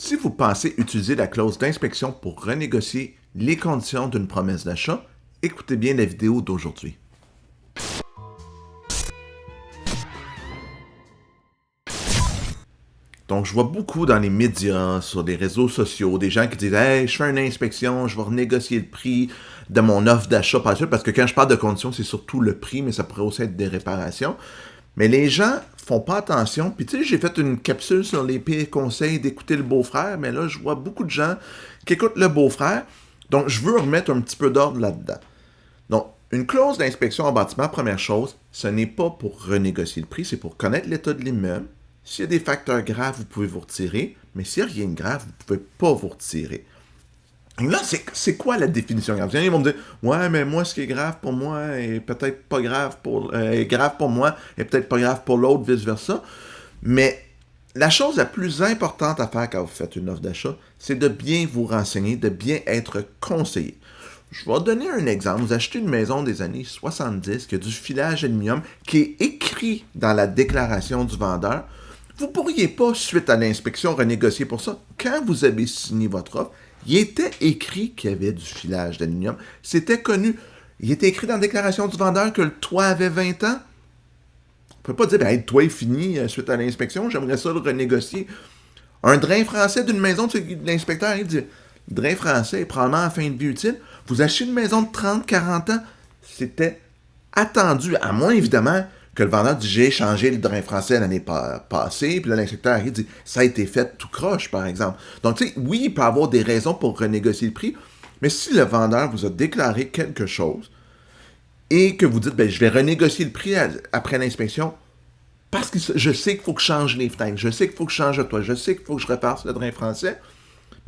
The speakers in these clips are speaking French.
Si vous pensez utiliser la clause d'inspection pour renégocier les conditions d'une promesse d'achat, écoutez bien la vidéo d'aujourd'hui. Donc, je vois beaucoup dans les médias, sur les réseaux sociaux, des gens qui disent « Hey, je fais une inspection, je vais renégocier le prix de mon offre d'achat par la suite. » Parce que quand je parle de conditions, c'est surtout le prix, mais ça pourrait aussi être des réparations. Mais les gens font pas attention. Puis tu sais, j'ai fait une capsule sur les pires conseils d'écouter le beau-frère, mais là, je vois beaucoup de gens qui écoutent le beau-frère. Donc, je veux remettre un petit peu d'ordre là-dedans. Donc, une clause d'inspection en bâtiment, première chose, ce n'est pas pour renégocier le prix, c'est pour connaître l'état de l'immeuble. S'il y a des facteurs graves, vous pouvez vous retirer, mais s'il n'y a rien de grave, vous ne pouvez pas vous retirer. Et là, c'est quoi la définition grave? Ils vont me dire, ouais, mais moi, ce qui est grave pour moi est peut-être pas grave est grave pour moi et peut-être pas grave pour l'autre, vice-versa. Mais la chose la plus importante à faire quand vous faites une offre d'achat, c'est de bien vous renseigner, de bien être conseillé. Je vais donner un exemple. Vous achetez une maison des années 70 qui a du filage aluminium qui est écrit dans la déclaration du vendeur. Vous ne pourriez pas, suite à l'inspection, renégocier pour ça. Quand vous avez signé votre offre, il était écrit qu'il y avait du filage d'aluminium. C'était connu. Il était écrit dans la déclaration du vendeur que le toit avait 20 ans. On ne peut pas dire, ben, le toit est fini suite à l'inspection, j'aimerais ça le renégocier. Un drain français d'une maison, l'inspecteur il dit, le drain français est probablement en fin de vie utile. Vous achetez une maison de 30, 40 ans, c'était attendu, à moins évidemment que le vendeur dit j'ai changé le drain français l'année passée, puis là l'inspecteur arrive et dit ça a été fait tout croche, par exemple. Donc, tu sais, oui, il peut y avoir des raisons pour renégocier le prix, mais si le vendeur vous a déclaré quelque chose et que vous dites ben, je vais renégocier le prix après l'inspection, parce que je sais qu'il faut que je change les fenêtres, je sais qu'il faut que je change le toit, je sais qu'il faut que je répare le drain français,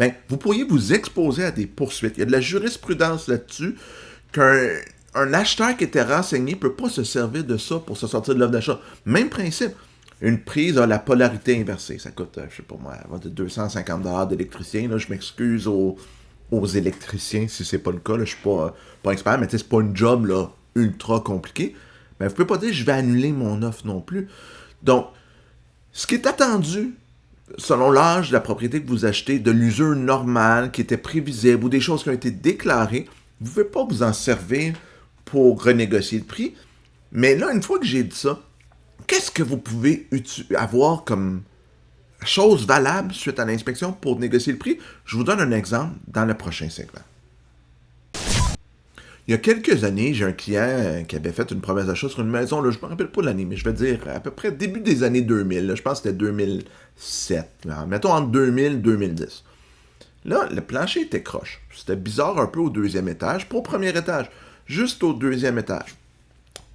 ben, vous pourriez vous exposer à des poursuites. Il y a de la jurisprudence là-dessus qu'un acheteur qui était renseigné ne peut pas se servir de ça pour se sortir de l'offre d'achat. Même principe. Une prise à la polarité inversée. Ça coûte, je sais pas moi, 250$ d'électricien. Là, je m'excuse aux électriciens si c'est pas le cas. Là, je suis pas expert, mais c'est pas une job là, ultra compliquée. Mais vous pouvez pas dire je vais annuler mon offre non plus. Donc, ce qui est attendu selon l'âge de la propriété que vous achetez, de l'usure normale qui était prévisible ou des choses qui ont été déclarées, vous ne pouvez pas vous en servir pour renégocier le prix. Mais là, une fois que j'ai dit ça, qu'est-ce que vous pouvez avoir comme chose valable suite à l'inspection pour négocier le prix? Je vous donne un exemple dans le prochain segment. Il y a quelques années, j'ai un client qui avait fait une promesse d'achat sur une maison, là, je ne me rappelle pas l'année, mais je vais dire à peu près début des années 2000, là, je pense que c'était 2007, là, mettons entre 2000 et 2010. Là, le plancher était croche. C'était bizarre un peu au deuxième étage, pas au premier étage, juste au deuxième étage.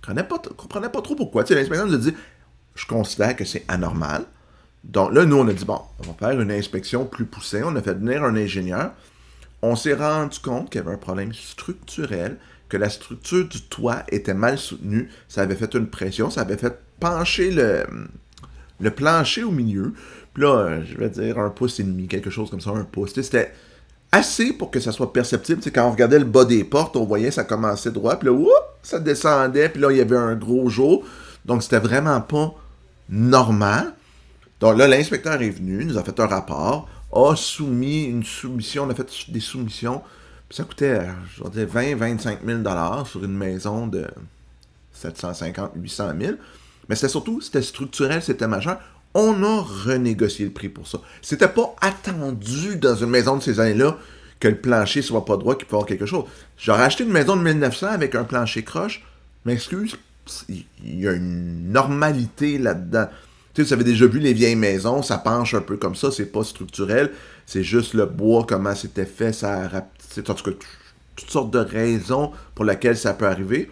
Je ne comprenais pas trop pourquoi. Tu sais, l'inspecteur nous a dit, je considère que c'est anormal. Donc là, nous, on a dit, bon, on va faire une inspection plus poussée. On a fait venir un ingénieur. On s'est rendu compte qu'il y avait un problème structurel, que la structure du toit était mal soutenue, ça avait fait une pression, ça avait fait pencher le plancher au milieu. Puis là, je vais dire 1,5 pouce, quelque chose comme ça, 1 pouce. C'était assez pour que ça soit perceptible. Quand on regardait le bas des portes, on voyait ça commençait droit, puis là, ça descendait, puis là, il y avait un gros jour. Donc, c'était vraiment pas normal. Donc là, l'inspecteur est venu, nous a fait un rapport, a soumis une soumission, on a fait des soumissions, puis ça coûtait, je vais dire, 20-25 000$ sur une maison de 750-800 000. Mais c'était structurel, c'était majeur. On a renégocié le prix pour ça. C'était pas attendu dans une maison de ces années-là que le plancher soit pas droit, qu'il peut y avoir quelque chose. J'aurais acheté une maison de 1900 avec un plancher croche, m'excuse, il y a une normalité là-dedans. Tu sais, vous avez déjà vu les vieilles maisons, ça penche un peu comme ça, c'est pas structurel, c'est juste le bois, comment c'était fait, ça en tout cas, toutes sortes de raisons pour lesquelles ça peut arriver.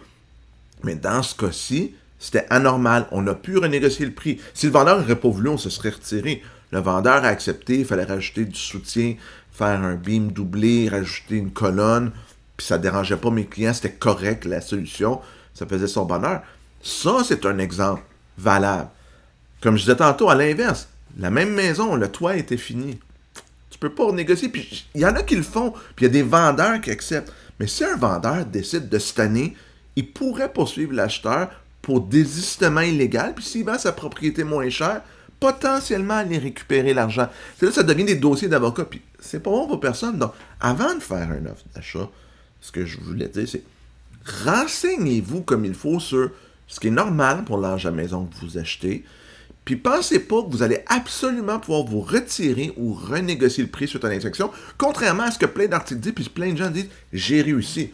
Mais dans ce cas-ci, c'était anormal. On a pu renégocier le prix. Si le vendeur n'aurait pas voulu, on se serait retiré. Le vendeur a accepté, il fallait rajouter du soutien, faire un beam doublé, rajouter une colonne, puis ça ne dérangeait pas mes clients, c'était correct la solution, ça faisait son bonheur. Ça, c'est un exemple valable. Comme je disais tantôt, à l'inverse, la même maison, le toit était fini. Tu peux pas renégocier. Puis il y en a qui le font, puis il y a des vendeurs qui acceptent. Mais si un vendeur décide de cette année, il pourrait poursuivre l'acheteur pour désistement illégal, puis s'il vend sa propriété moins chère, potentiellement aller récupérer l'argent. C'est là que ça devient des dossiers d'avocats, puis c'est pas bon pour personne. Donc, avant de faire une offre d'achat, ce que je voulais dire, c'est renseignez-vous comme il faut sur ce qui est normal pour l'argent maison que vous achetez, puis pensez pas que vous allez absolument pouvoir vous retirer ou renégocier le prix suite à l'inspection, contrairement à ce que plein d'articles disent, puis plein de gens disent « j'ai réussi ».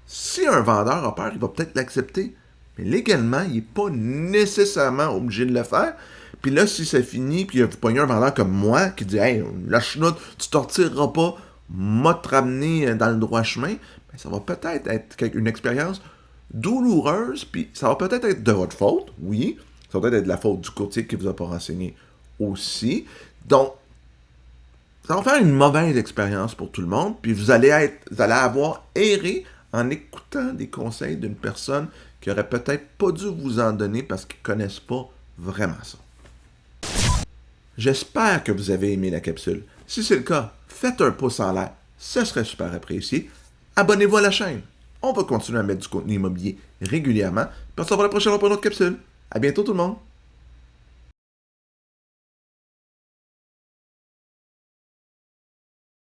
Si un vendeur a peur, il va peut-être l'accepter, mais légalement, il n'est pas nécessairement obligé de le faire. Puis là, si ça finit, puis vous pognez un vendeur comme moi qui dit « Hey, la chenoute, tu t'en retireras pas, m'a te ramener dans le droit chemin », ben, ça va peut-être être une expérience douloureuse, puis ça va peut-être être de votre faute, oui, ça va peut-être être de la faute du courtier qui ne vous a pas renseigné aussi. Donc, ça va faire une mauvaise expérience pour tout le monde, puis vous allez avoir erré en écoutant des conseils d'une personne qui aurait peut-être pas dû vous en donner parce qu'ils ne connaissent pas vraiment ça. J'espère que vous avez aimé la capsule. Si c'est le cas, faites un pouce en l'air, ce serait super apprécié. Abonnez-vous à la chaîne. On va continuer à mettre du contenu immobilier régulièrement. Puis on se revoit la prochaine fois pour une autre capsule. À bientôt tout le monde!